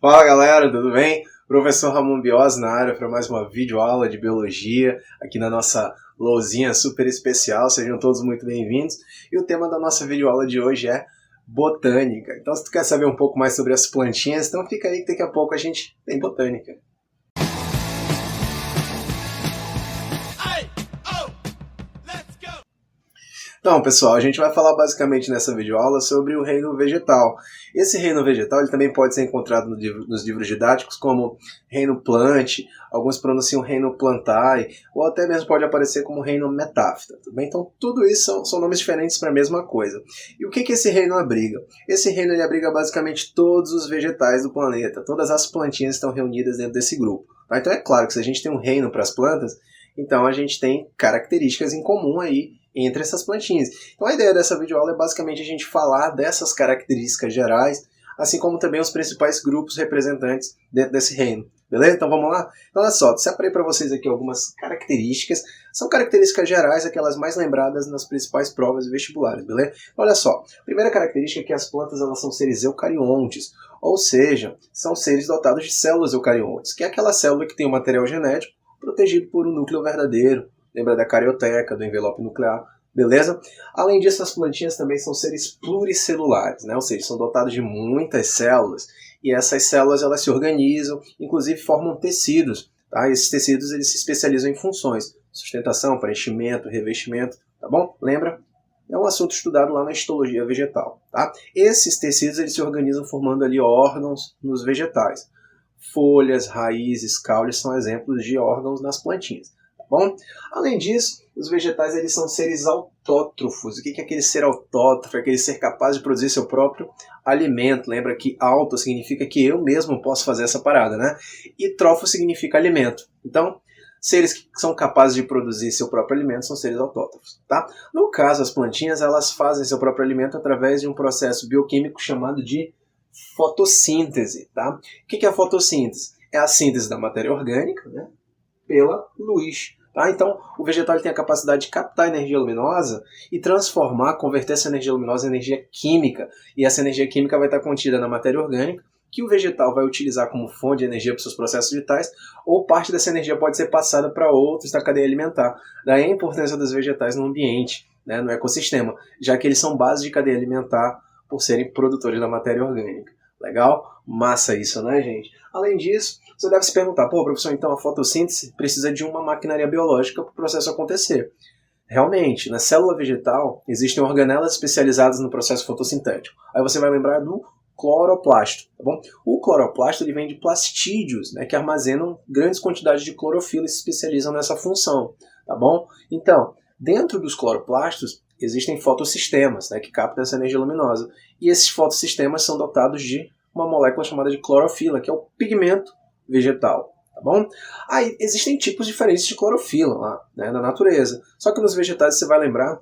Fala galera, tudo bem? Professor Ramon Bios na área para mais uma videoaula de biologia aqui na nossa lousinha super especial. Sejam todos muito bem-vindos. E o tema da nossa videoaula de hoje é botânica. Então, se tu quer saber um pouco mais sobre as plantinhas, então fica aí que daqui a pouco a gente tem botânica. Então, pessoal, a gente vai falar basicamente nessa videoaula sobre o reino vegetal. Esse reino vegetal ele também pode ser encontrado nos livros didáticos como reino plant, alguns pronunciam reino plantae, ou até mesmo pode aparecer como reino metáfita. Tudo bem? Então, tudo isso são nomes diferentes para a mesma coisa. E o que esse reino abriga? Esse reino ele abriga basicamente todos os vegetais do planeta, todas as plantinhas estão reunidas dentro desse grupo. Tá? Então, é claro que se a gente tem um reino para as plantas, então a gente tem características em comum aí entre essas plantinhas. Então a ideia dessa videoaula é basicamente a gente falar dessas características gerais, assim como também os principais grupos representantes dentro desse reino. Beleza? Então vamos lá? Então olha só, separei para vocês aqui algumas características. São características gerais, aquelas mais lembradas nas principais provas vestibulares, beleza? Olha só, a primeira característica é que as plantas elas são seres eucariontes, ou seja, são seres dotados de células eucariontes, que é aquela célula que tem um material genético protegido por um núcleo verdadeiro. Lembra da carioteca, do envelope nuclear, beleza? Além disso, as plantinhas também são seres pluricelulares, né? Ou seja, são dotados de muitas células, e essas células elas se organizam, inclusive formam tecidos, tá? Esses tecidos eles se especializam em funções, sustentação, preenchimento, revestimento, tá bom? Lembra? É um assunto estudado lá na histologia vegetal, tá? Esses tecidos eles se organizam formando ali órgãos nos vegetais. Folhas, raízes, caules são exemplos de órgãos nas plantinhas. Bom, além disso, os vegetais eles são seres autótrofos. O que é aquele ser autótrofo? É aquele ser capaz de produzir seu próprio alimento. Lembra que auto significa que eu mesmo posso fazer essa parada, né? E trófo significa alimento. Então, seres que são capazes de produzir seu próprio alimento são seres autótrofos, tá? No caso, as plantinhas elas fazem seu próprio alimento através de um processo bioquímico chamado de fotossíntese, tá? O que é a fotossíntese? É a síntese da matéria orgânica, né, pela luz. Tá? Então, o vegetal tem a capacidade de captar energia luminosa e transformar, converter essa energia luminosa em energia química. E essa energia química vai estar contida na matéria orgânica, que o vegetal vai utilizar como fonte de energia para os seus processos vitais, ou parte dessa energia pode ser passada para outros da cadeia alimentar. Daí a importância dos vegetais no ambiente, né, no ecossistema, já que eles são base de cadeia alimentar por serem produtores da matéria orgânica. Legal? Massa isso, né, gente? Além disso, você deve se perguntar, pô, professor, então a fotossíntese precisa de uma maquinaria biológica para o processo acontecer. Realmente, na célula vegetal existem organelas especializadas no processo fotossintético. Aí você vai lembrar do cloroplasto, tá bom? O cloroplasto ele vem de plastídeos, né, que armazenam grandes quantidades de clorofila e se especializam nessa função, tá bom? Então, dentro dos cloroplastos existem fotossistemas, né, que captam essa energia luminosa. E esses fotossistemas são dotados de uma molécula chamada de clorofila, que é o pigmento vegetal, tá bom? Aí existem tipos diferentes de clorofila lá, né, na natureza. Só que nos vegetais você vai lembrar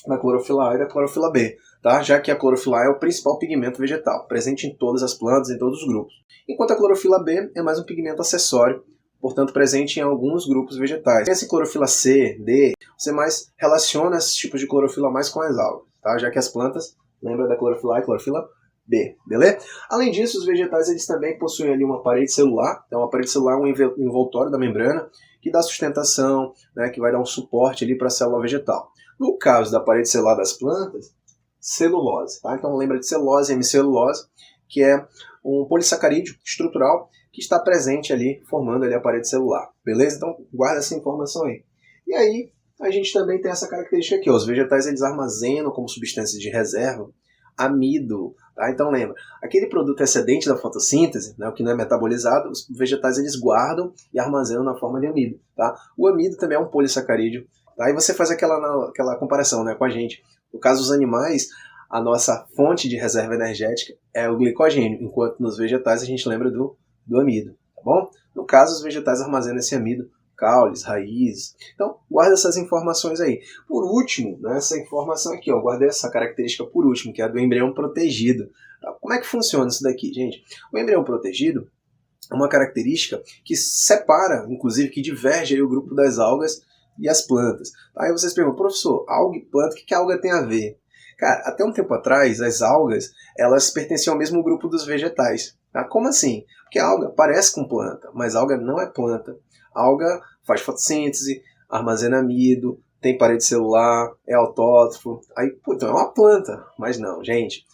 da clorofila A e da clorofila B, tá? Já que a clorofila A é o principal pigmento vegetal, presente em todas as plantas, em todos os grupos. Enquanto a clorofila B é mais um pigmento acessório, portanto presente em alguns grupos vegetais. Essa clorofila C, D, você mais relaciona esses tipos de clorofila mais com as algas, tá? Já que as plantas, lembra da clorofila A e clorofila B, beleza? Além disso, os vegetais eles também possuem ali uma parede celular. Então, a parede celular é um envoltório da membrana que dá sustentação, né, que vai dar um suporte ali para a célula vegetal. No caso da parede celular das plantas, celulose, tá? Então, lembra de celulose e hemicelulose, que é um polissacarídeo estrutural que está presente ali, formando ali a parede celular, beleza? Então, guarda essa informação aí. E aí, a gente também tem essa característica aqui, ó, os vegetais eles armazenam como substância de reserva amido, tá? Então lembra, aquele produto excedente da fotossíntese, né, o que não é metabolizado, os vegetais eles guardam e armazenam na forma de amido, tá? O amido também é um polissacarídeo, tá? E você faz aquela comparação, né, com a gente. No caso dos animais, a nossa fonte de reserva energética é o glicogênio, enquanto nos vegetais a gente lembra do amido, tá bom? No caso, os vegetais armazenam esse amido, caules, raízes. Então, guarda essas informações aí. Por último, né, essa informação aqui, ó, guardei essa característica por último, que é a do embrião protegido. Tá? Como é que funciona isso daqui, gente? O embrião protegido é uma característica que separa, inclusive, que diverge aí o grupo das algas e as plantas. Aí vocês perguntam, professor, alga e planta, o que a alga tem a ver? Cara, até um tempo atrás, as algas, elas pertenciam ao mesmo grupo dos vegetais. Tá? Como assim? Porque a alga parece com planta, mas a alga não é planta. A alga faz fotossíntese, armazena amido, tem parede celular, é autótrofo. Aí, então é uma planta. Mas não, gente.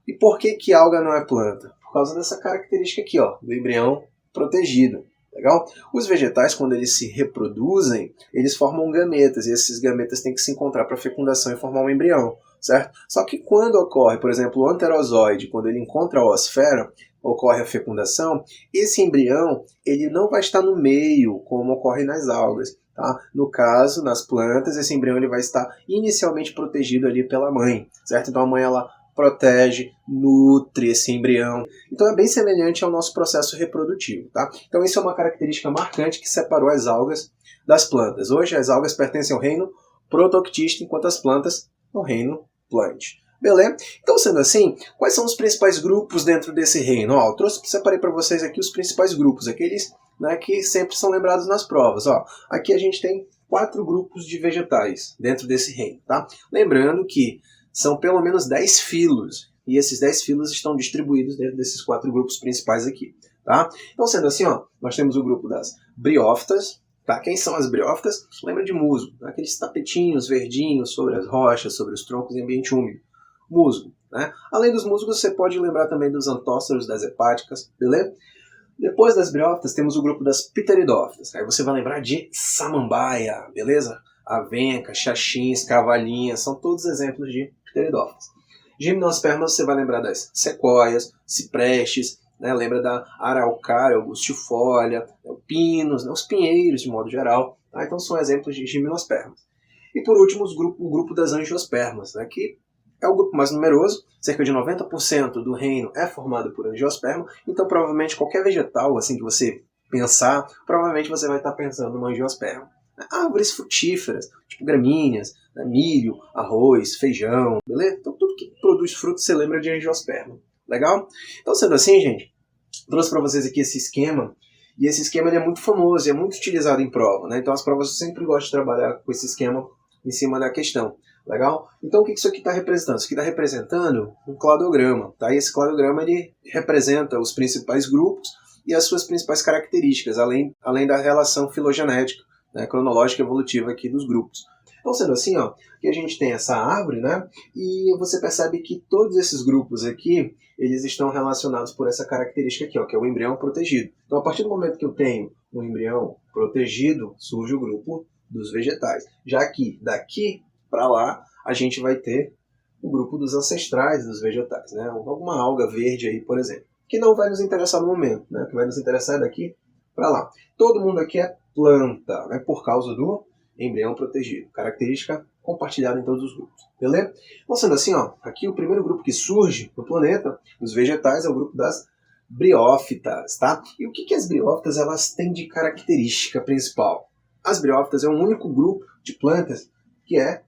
E por que que a alga não é planta? Por causa dessa característica aqui, ó, do embrião protegido. Legal? Os vegetais, quando eles se reproduzem, eles formam gametas, e esses gametas têm que se encontrar para fecundação e formar um embrião, certo? Só que quando ocorre, por exemplo, o anterozoide, quando ele encontra a oosfera, ocorre a fecundação, esse embrião ele não vai estar no meio, como ocorre nas algas. Tá? No caso, nas plantas, esse embrião ele vai estar inicialmente protegido ali pela mãe, certo? Então a mãe ela protege, nutre esse embrião. Então é bem semelhante ao nosso processo reprodutivo. Tá? Então isso é uma característica marcante que separou as algas das plantas. Hoje as algas pertencem ao reino Protoctista, enquanto as plantas ao reino Plant. Beleza? Então, sendo assim, quais são os principais grupos dentro desse reino? Ó, separei para vocês aqui os principais grupos, aqueles, né, que sempre são lembrados nas provas. Ó, aqui a gente tem 4 grupos de vegetais dentro desse reino. Tá? Lembrando que são pelo menos 10 filos, e esses 10 filos estão distribuídos dentro desses 4 grupos principais aqui. Tá? Então, sendo assim, ó, nós temos o grupo das briófitas. Tá? Quem são as briófitas? Lembra de musgo, aqueles tapetinhos verdinhos sobre as rochas, sobre os troncos em ambiente úmido. Musgo. Né? Além dos musgos, você pode lembrar também dos antóceros, das hepáticas, beleza? Depois das briófitas, temos o grupo das pteridófitas. Aí você vai lembrar de samambaia, beleza? Avenca, xaxins, cavalinhas, são todos exemplos de pteridófitas. Gimnospermas, você vai lembrar das sequoias, ciprestes, né? Lembra da araucária, angustifolia, pinos, né? Os pinheiros de modo geral. Tá? Então são exemplos de gimnospermas. E por último, o grupo das angiospermas, né? Que é o grupo mais numeroso, cerca de 90% do reino é formado por angiosperma, então provavelmente qualquer vegetal assim que você pensar, provavelmente você vai estar pensando numa angiosperma. Árvores frutíferas, tipo gramíneas, né, milho, arroz, feijão, beleza? Então tudo que produz fruto você lembra de angiosperma. Legal? Então sendo assim, gente, trouxe para vocês aqui esse esquema, e esse esquema ele é muito famoso e é muito utilizado em prova, né? Então as provas sempre gostam de trabalhar com esse esquema em cima da questão. Legal? Então o que isso aqui está representando? Isso aqui está representando um cladograma. Tá? E esse cladograma ele representa os principais grupos e as suas principais características, além da relação filogenética, né, cronológica e evolutiva aqui dos grupos. Então, sendo assim, ó, aqui a gente tem essa árvore, né, e você percebe que todos esses grupos aqui, eles estão relacionados por essa característica aqui, ó, que é o embrião protegido. Então, a partir do momento que eu tenho um embrião protegido, surge o grupo dos vegetais. Já que daqui para lá, a gente vai ter o grupo dos ancestrais dos vegetais, né? Alguma alga verde aí, por exemplo, que não vai nos interessar no momento, né? O que vai nos interessar é daqui para lá. Todo mundo aqui é planta, né? Por causa do embrião protegido, característica compartilhada em todos os grupos, beleza? Então, sendo assim, ó, aqui o primeiro grupo que surge no planeta, os vegetais, é o grupo das briófitas, tá? E o que as briófitas elas têm de característica principal? As briófitas é um único grupo de plantas que é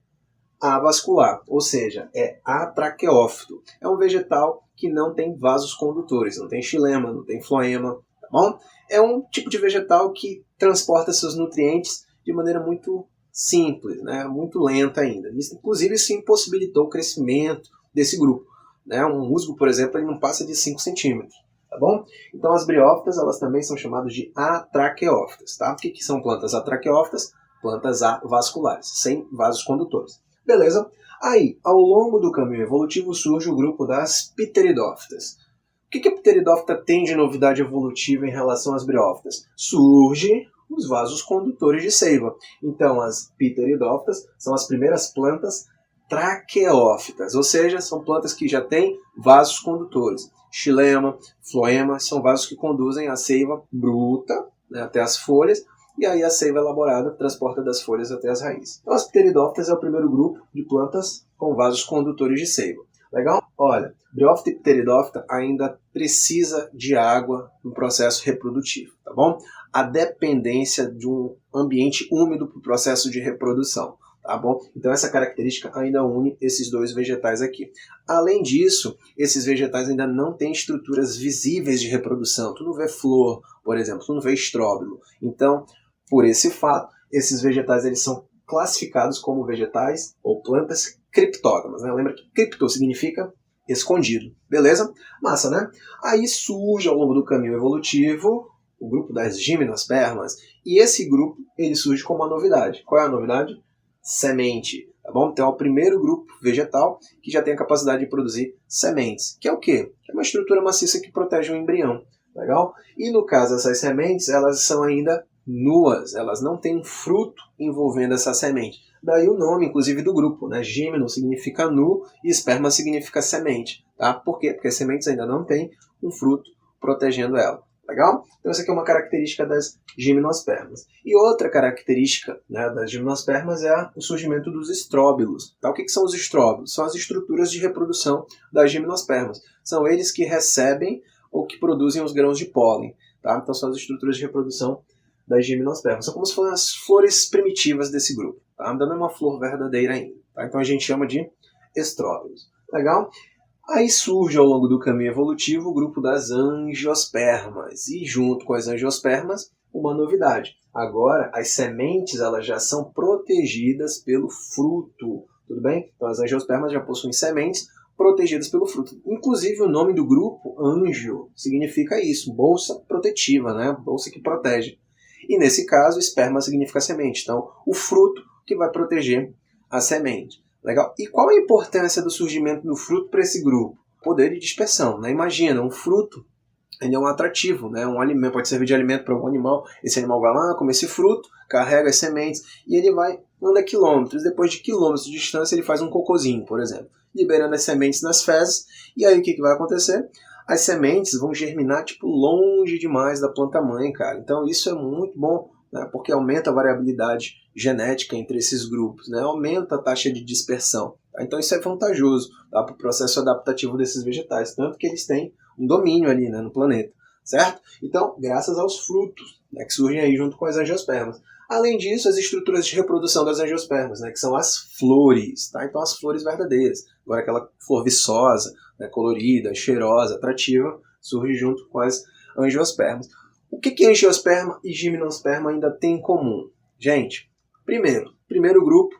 avascular, ou seja, é atraqueófito. É um vegetal que não tem vasos condutores, não tem xilema, não tem floema, tá bom? É um tipo de vegetal que transporta seus nutrientes de maneira muito simples, né? Muito lenta ainda. Isso, inclusive, isso impossibilitou o crescimento desse grupo. Né? Um musgo, por exemplo, ele não passa de 5 centímetros. Tá bom? Então as briófitas elas também são chamadas de atraqueófitas. Tá? O que são plantas atraqueófitas? Plantas avasculares, sem vasos condutores. Beleza? Aí, ao longo do caminho evolutivo, surge o grupo das pteridófitas. O que a pteridófita tem de novidade evolutiva em relação às briófitas? Surge os vasos condutores de seiva. Então, as pteridófitas são as primeiras plantas traqueófitas, ou seja, são plantas que já têm vasos condutores. Xilema, floema, são vasos que conduzem a seiva bruta, né, até as folhas, e aí a seiva elaborada transporta das folhas até as raízes. Então as pteridófitas é o primeiro grupo de plantas com vasos condutores de seiva. Legal? Olha, briófita e pteridófita ainda precisa de água no processo reprodutivo, tá bom? A dependência de um ambiente úmido para o processo de reprodução, tá bom? Então essa característica ainda une esses dois vegetais aqui. Além disso, esses vegetais ainda não têm estruturas visíveis de reprodução. Tu não vê flor, por exemplo, tu não vê estróbilo. Então, por esse fato, esses vegetais eles são classificados como vegetais ou plantas criptógamas. Né? Lembra que cripto significa escondido. Beleza? Massa, né? Aí surge ao longo do caminho evolutivo o grupo das gimnospermas, e esse grupo ele surge com uma novidade. Qual é a novidade? Semente. Tá bom? Então é o primeiro grupo vegetal que já tem a capacidade de produzir sementes. Que é o quê? É uma estrutura maciça que protege o embrião. Legal? E no caso dessas sementes, elas são ainda nuas, elas não têm fruto envolvendo essa semente. Daí o nome, inclusive, do grupo, né? Gímeno significa nu e esperma significa semente. Tá? Por quê? Porque as sementes ainda não têm um fruto protegendo ela. Legal? Então essa aqui é uma característica das gimnospermas. E outra característica, né, das gimnospermas é o surgimento dos estróbilos. Tá? O que são os estróbilos? São as estruturas de reprodução das gimnospermas. São eles que recebem ou que produzem os grãos de pólen. Tá? Então são as estruturas de reprodução das gimnospermas. São como se fossem as flores primitivas desse grupo. Tá? Ainda não é uma flor verdadeira ainda. Tá? Então a gente chama de estróbilos. Legal? Aí surge ao longo do caminho evolutivo o grupo das angiospermas. E junto com as angiospermas, uma novidade. Agora as sementes elas já são protegidas pelo fruto. Tudo bem? Então as angiospermas já possuem sementes protegidas pelo fruto. Inclusive o nome do grupo, angio, significa isso, bolsa protetiva, né? Bolsa que protege. E nesse caso, esperma significa semente. Então, o fruto que vai proteger a semente. Legal? E qual a importância do surgimento do fruto para esse grupo? Poder de dispersão. Né? Imagina, um fruto ele é um atrativo, né? Um alimento, pode servir de alimento para algum animal. Esse animal vai lá, come esse fruto, carrega as sementes e ele anda quilômetros. Depois de quilômetros de distância, ele faz um cocôzinho, por exemplo, liberando as sementes nas fezes. E aí o que vai acontecer? As sementes vão germinar tipo longe demais da planta-mãe, cara. Então isso é muito bom, né? Porque aumenta a variabilidade genética entre esses grupos, né? Aumenta a taxa de dispersão. Tá? Então isso é vantajoso, tá? Para o processo adaptativo desses vegetais, tanto que eles têm um domínio ali, né, no planeta, certo? Então, graças aos frutos, né, que surgem aí junto com as angiospermas. Além disso, as estruturas de reprodução das angiospermas, né, que são as flores, tá? Então as flores verdadeiras. Agora aquela flor viçosa, né, colorida, cheirosa, atrativa, surge junto com as angiospermas. O que angiosperma e gimnosperma ainda têm em comum? Gente, primeiro grupo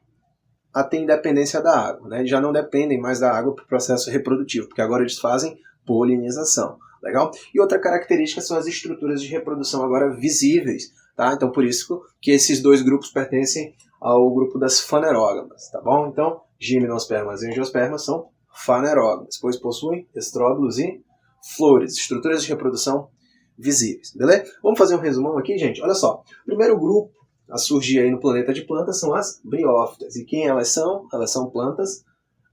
tem independência da água, né? Eles já não dependem mais da água para o processo reprodutivo, porque agora eles fazem polinização. Legal? E outra característica são as estruturas de reprodução agora visíveis. Tá? Então por isso que esses dois grupos pertencem ao grupo das fanerógamas. Tá bom? Então, gimnospermas e angiospermas são fanerógamas, pois possuem estróbilos e flores, estruturas de reprodução visíveis. Beleza? Vamos fazer um resumão aqui, gente? Olha só. O primeiro grupo a surgir aí no planeta de plantas são as briófitas. E quem elas são? Elas são plantas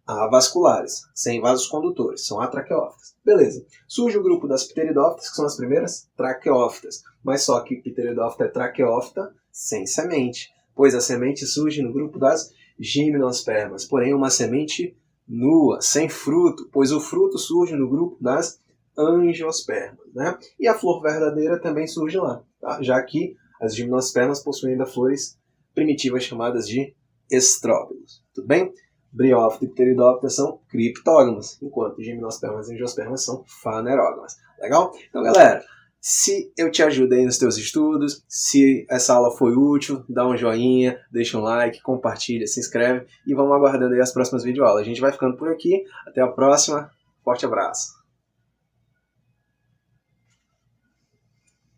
avasculares, sem vasos condutores, são atraqueófitas. Beleza. Surge o grupo das pteridófitas, que são as primeiras traqueófitas. Mas só que pteridófita é traqueófita sem semente, pois a semente surge no grupo das gimnospermas, porém uma semente nua, sem fruto, pois o fruto surge no grupo das angiospermas. Né? E a flor verdadeira também surge lá, tá? Já que as gimnospermas possuem ainda flores primitivas chamadas de estróbilos. Tudo bem? Briófita e pteridófita são criptógamas, enquanto gimnospermas e angiospermas são fanerógamas. Legal? Então, galera, se eu te ajudei nos teus estudos, se essa aula foi útil, dá um joinha, deixa um like, compartilha, se inscreve e vamos aguardando aí as próximas videoaulas. A gente vai ficando por aqui. Até a próxima. Forte abraço.